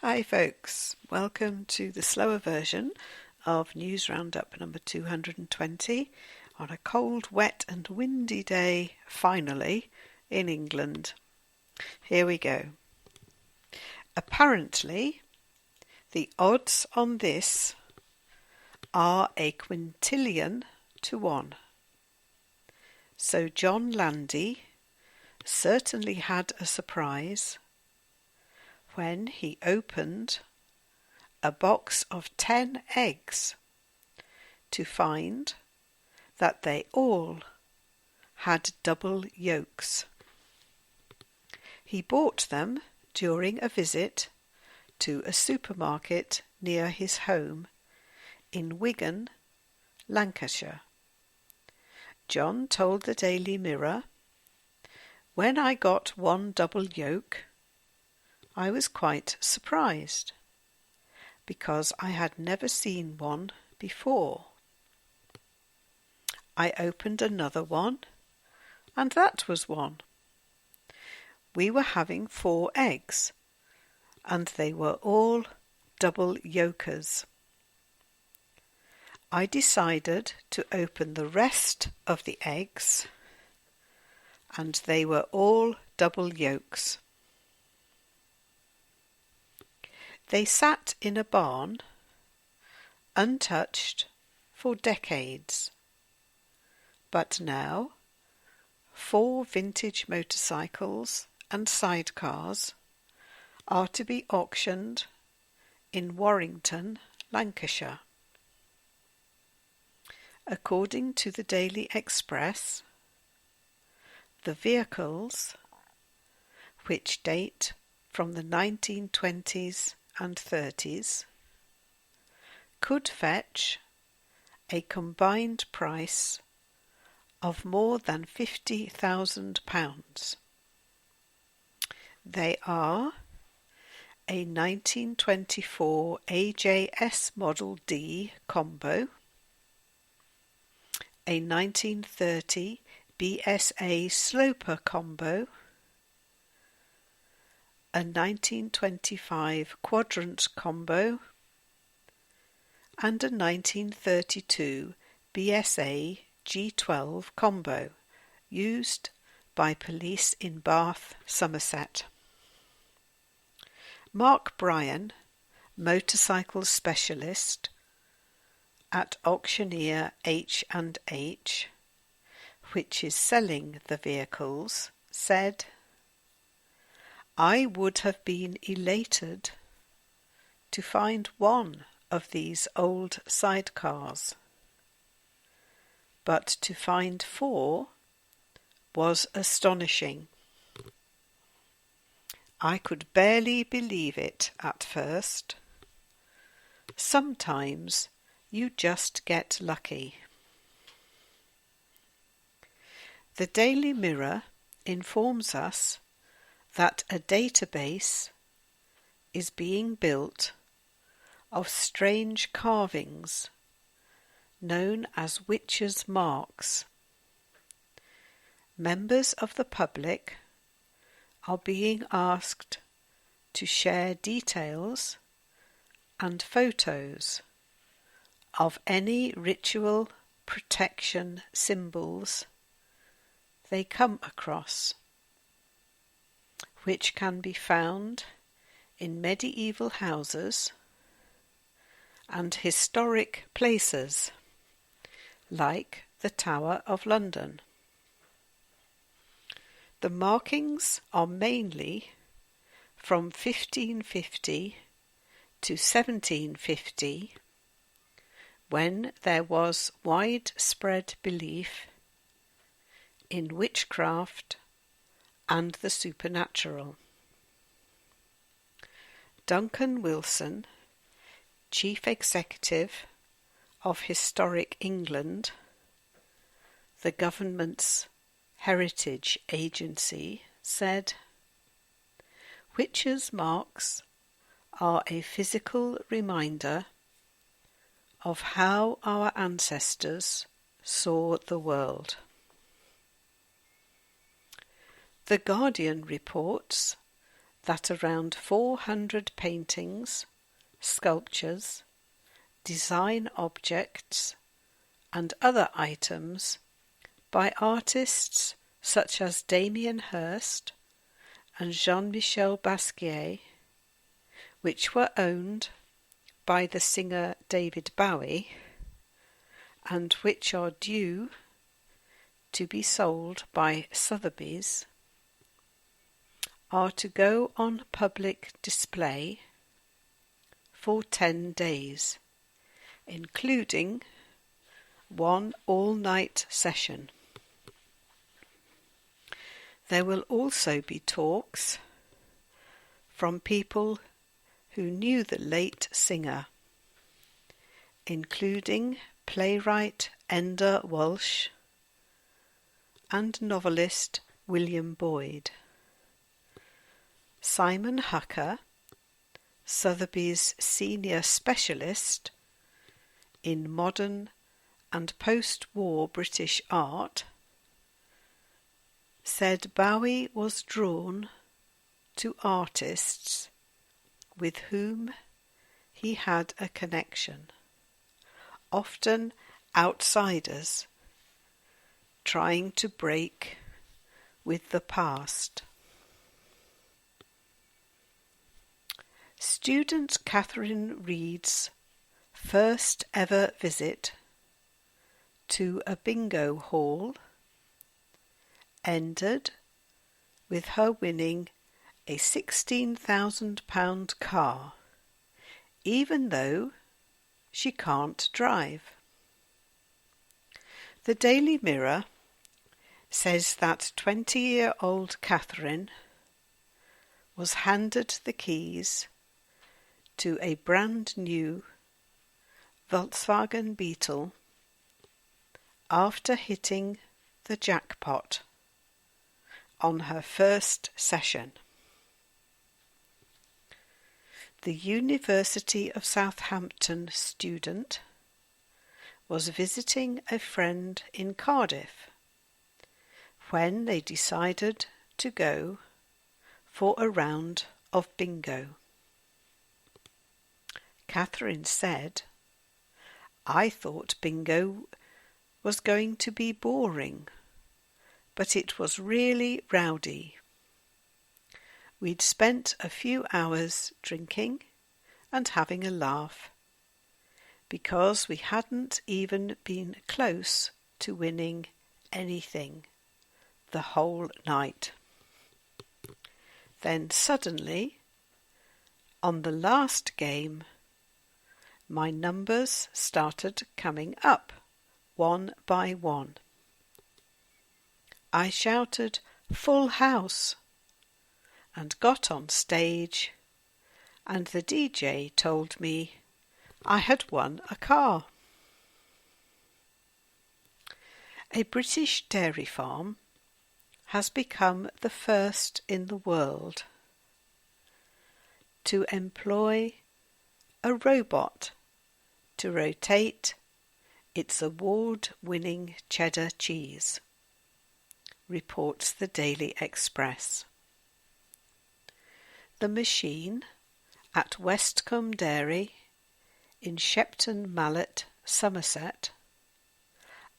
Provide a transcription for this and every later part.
Hi folks, welcome to the slower version of News Roundup number 220 on a cold, wet and windy day, finally, in England. Here we go. Apparently, the odds on this are a quintillion to 1. So John Landy certainly had a surprise when he opened a box of 10 eggs to find that they all had double yolks. He bought them during a visit to a supermarket near his home in Wigan, Lancashire. John told the Daily Mirror, "When I got one double yolk, I was quite surprised, because I had never seen one before. I opened another one, and that was one. We were having 4 eggs, and they were all double yolkers. I decided to open the rest of the eggs, and they were all double yolks. They sat in a barn, untouched for decades. But now, 4 vintage motorcycles and sidecars are to be auctioned in Warrington, Lancashire. According to the Daily Express, the vehicles, which date from the 1920s and 30s, could fetch a combined price of more than £50,000. They are a 1924 AJS Model D combo, a 1930 BSA Sloper combo, a 1925 Quadrant combo, and a 1932 BSA G12 combo, used by police in Bath, Somerset. Mark Bryan, motorcycle specialist at auctioneer H&H, which is selling the vehicles, said, "I would have been elated to find one of these old sidecars, but to find 4 was astonishing. I could barely believe it at first. Sometimes you just get lucky." The Daily Mirror informs us that a database is being built of strange carvings known as witches' marks. Members of the public are being asked to share details and photos of any ritual protection symbols they come across, which can be found in medieval houses and historic places like the Tower of London. The markings are mainly from 1550 to 1750, when there was widespread belief in witchcraft and the supernatural. Duncan Wilson, Chief Executive of Historic England, the government's heritage agency, said, "Witches' marks are a physical reminder of how our ancestors saw the world." The Guardian reports that around 400 paintings, sculptures, design objects, and other items by artists such as Damien Hirst and Jean-Michel Basquiat, which were owned by the singer David Bowie, and which are due to be sold by Sotheby's, are to go on public display for 10 days, including one all-night session. There will also be talks from people who knew the late singer, including playwright Enda Walsh and novelist William Boyd. Simon Hucker, Sotheby's senior specialist in modern and post-war British art, said Bowie was drawn to artists with whom he had a connection, often outsiders trying to break with the past. Student Catherine Reed's first ever visit to a bingo hall ended with her winning a £16,000 car, even though she can't drive. The Daily Mirror says that 20-year-old Catherine was handed the keys to a brand new Volkswagen Beetle after hitting the jackpot on her first session. The University of Southampton student was visiting a friend in Cardiff when they decided to go for a round of bingo. Catherine said, "I thought bingo was going to be boring, but it was really rowdy. We'd spent a few hours drinking and having a laugh, because we hadn't even been close to winning anything the whole night. Then suddenly, on the last game, my numbers started coming up, one by one. I shouted, 'Full house!' and got on stage, and the DJ told me I had won a car." A British dairy farm has become the first in the world to employ a robot to rotate its award-winning cheddar cheese, reports the Daily Express. The machine at Westcombe Dairy in Shepton Mallet, Somerset,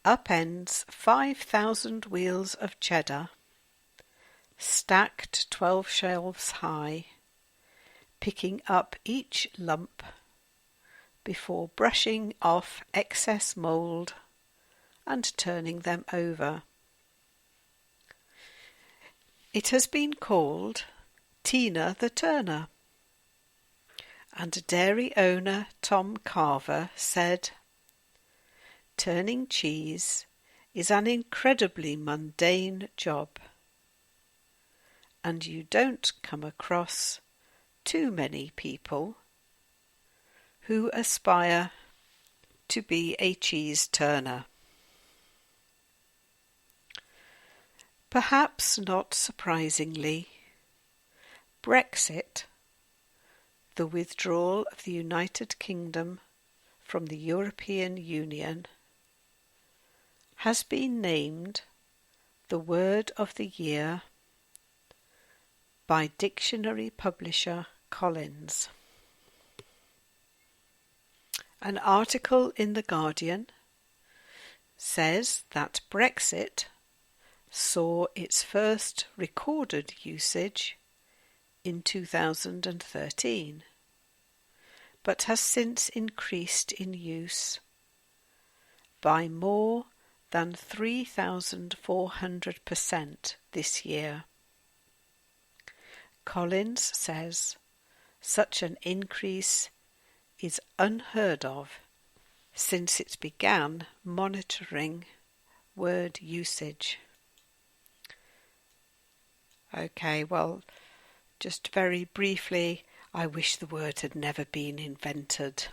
upends 5,000 wheels of cheddar, stacked 12 shelves high, picking up each lump before brushing off excess mould and turning them over. It has been called Tina the Turner, and dairy owner Tom Carver said, "Turning cheese is an incredibly mundane job, and you don't come across too many people who aspire to be a cheese turner." Perhaps not surprisingly, Brexit, the withdrawal of the United Kingdom from the European Union, has been named the word of the year by dictionary publisher Collins. An article in The Guardian says that Brexit saw its first recorded usage in 2013, but has since increased in use by more than 3,400% this year. Collins says such an increase is unheard of since it began monitoring word usage. Okay, well, just very briefly, I wish the word had never been invented.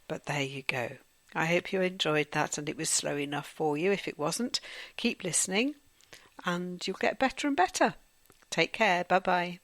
But there you go. I hope you enjoyed that and it was slow enough for you. If it wasn't, keep listening and you'll get better and better. Take care. Bye-bye.